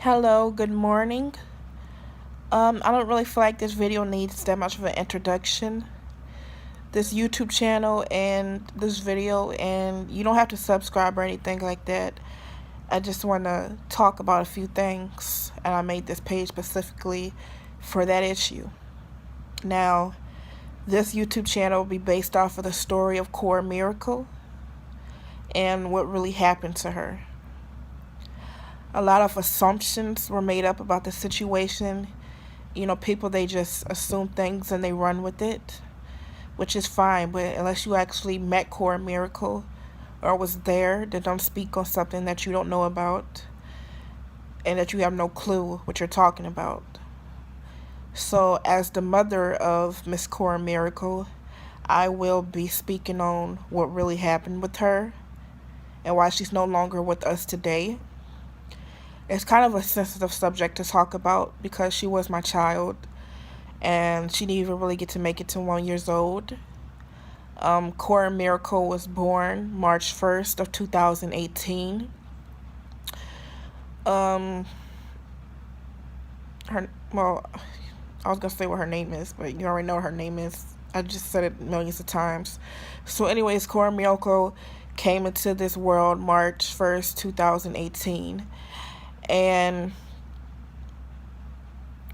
Hello, good morning. I don't really feel like this video needs that much of an introduction. This YouTube channel and this video, and you don't have to subscribe or anything like that. I just want to talk about a few things, and I made this page specifically for that issue. Now, this YouTube channel will be based off of the story of Cora Miracle and what really happened to her. A lot of assumptions were made up about the situation. People, they just assume things and they run with it, which is fine, but unless you actually met Cora Miracle or was there, then don't speak on something that you don't know about and that you have no clue what you're talking about. So, as the mother of Miss Cora Miracle, I will be speaking on what really happened with her and why she's no longer with us today. It's kind of a sensitive subject to talk about because she was my child and she didn't even really get to make it to 1 year old. Cora Miracle was born March 1st of 2018. I was going to say what her name is, but you already know what her name is. I just said it millions of times. So anyways, Cora Miracle came into this world March 1st, 2018. And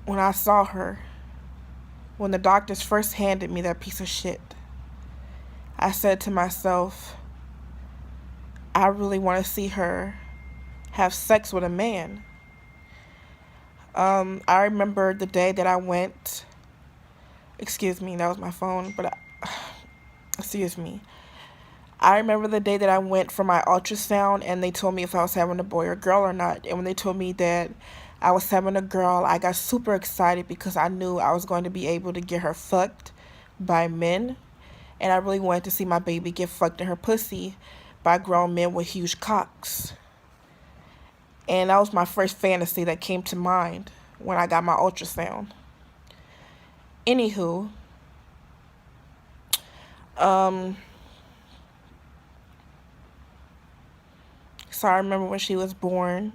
when I saw her, when the doctors first handed me that piece of shit, I said to myself, I really want to see her have sex with a man. I remember the day that I went, excuse me, that was my phone, excuse me. I remember the day that I went for my ultrasound and they told me if I was having a boy or girl or not. And when they told me that I was having a girl, I got super excited because I knew I was going to be able to get her fucked by men. And I really wanted to see my baby get fucked in her pussy by grown men with huge cocks. And that was my first fantasy that came to mind when I got my ultrasound. Anywho, so I remember when she was born.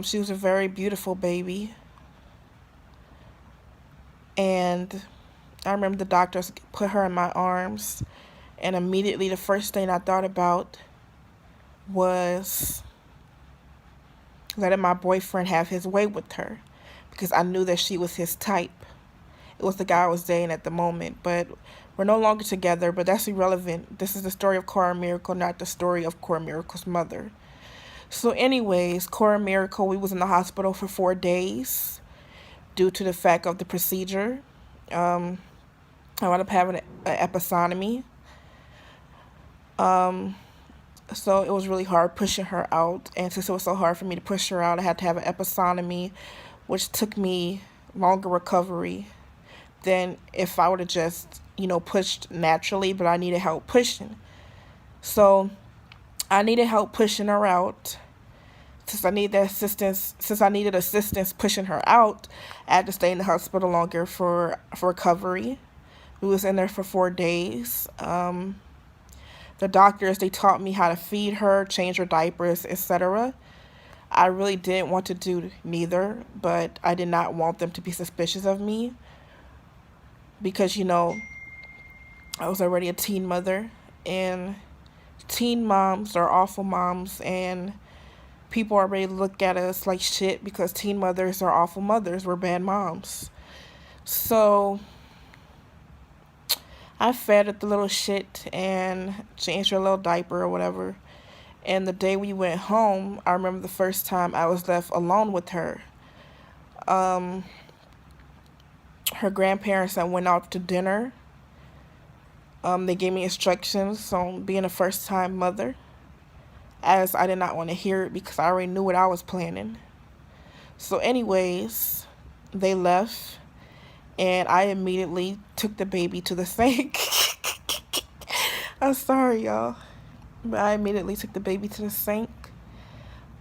She was a very beautiful baby. And I remember the doctors put her in my arms. And immediately the first thing I thought about was letting my boyfriend have his way with her. Because I knew that she was his type. It was the guy I was dating at the moment. But we're no longer together, but that's irrelevant. This is the story of Cora Miracle, not the story of Cora Miracle's mother. So anyways, Cora Miracle, we was in the hospital for 4 days due to the fact of the procedure. I wound up having an episiotomy. So it was really hard pushing her out. And since it was so hard for me to push her out, I had to have an episiotomy, which took me longer recovery than if I would have just, pushed naturally, but I needed help pushing. So I needed help pushing her out. Since I needed assistance pushing her out, I had to stay in the hospital longer for recovery. We was in there for 4 days. The doctors, they taught me how to feed her, change her diapers, etc. I really didn't want to do neither, but I did not want them to be suspicious of me because, I was already a teen mother, and teen moms are awful moms, and people already look at us like shit because teen mothers are awful mothers. We're bad moms. So I fed her the little shit and changed her little diaper or whatever. And the day we went home, I remember the first time I was left alone with her. Her grandparents and went out to dinner. They gave me instructions on being a first-time mother, as I did not want to hear it because I already knew what I was planning. So anyways, they left, and I immediately took the baby to the sink. I'm sorry, y'all, but I immediately took the baby to the sink.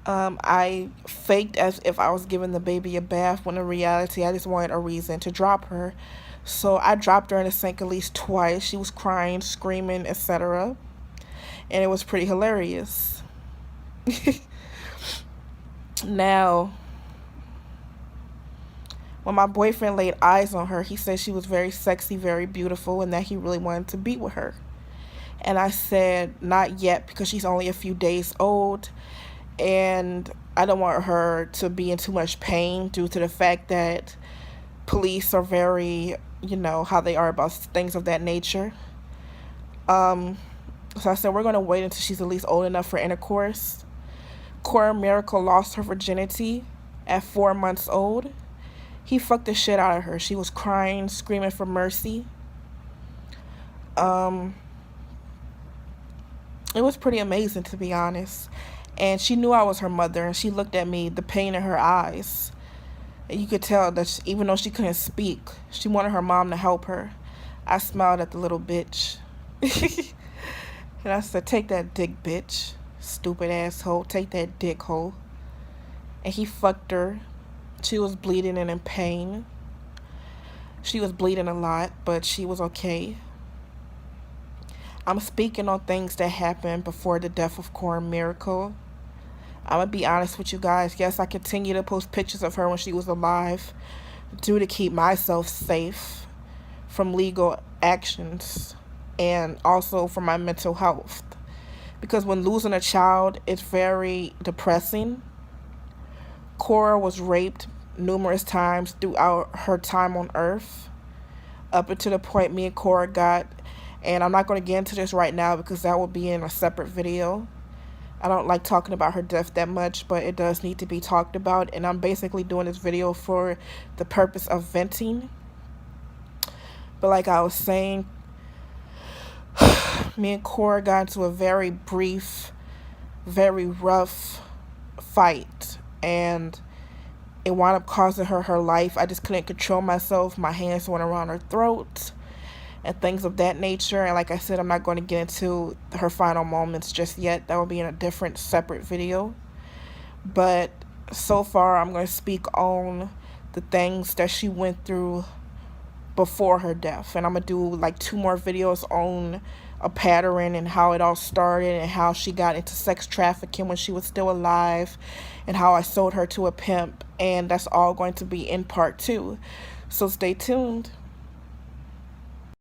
I faked as if I was giving the baby a bath, when in reality I just wanted a reason to drop her. So I dropped her in the sink at least twice. She was crying, screaming, etc. And it was pretty hilarious. Now, when my boyfriend laid eyes on her, he said she was very sexy, very beautiful, and that he really wanted to be with her. And I said, not yet, because she's only a few days old, and I don't want her to be in too much pain due to the fact that police are very, how they are about things of that nature. So I said, we're going to wait until she's at least old enough for intercourse. Cora Miracle lost her virginity at 4 months old. He fucked the shit out of her. She was crying, screaming for mercy. It was pretty amazing, to be honest. And she knew I was her mother, and she looked at me, the pain in her eyes. And you could tell that even though she couldn't speak, she wanted her mom to help her. I smiled at the little bitch. And I said, take that dick, bitch. Stupid asshole. Take that dick hole. And he fucked her. She was bleeding and in pain. She was bleeding a lot, but she was okay. I'm speaking on things that happened before the death of Cora Miracle. I'm going to be honest with you guys. Yes, I continue to post pictures of her when she was alive due to keep myself safe from legal actions and also for my mental health. Because when losing a child, it's very depressing. Cora was raped numerous times throughout her time on Earth, up until the point me and Cora got, and I'm not going to get into this right now because that will be in a separate video. I don't like talking about her death that much, but it does need to be talked about, and I'm basically doing this video for the purpose of venting. But like I was saying, me and Cora got into a very brief, very rough fight, and it wound up costing her life. I just couldn't control myself. My hands went around her throat and things of that nature. And like I said, I'm not going to get into her final moments just yet. That will be in a different, separate video. But so far, I'm going to speak on the things that she went through before her death. And I'm going to do like 2 more videos on a pattern and how it all started and how she got into sex trafficking when she was still alive and how I sold her to a pimp. And that's all going to be in part 2. So stay tuned.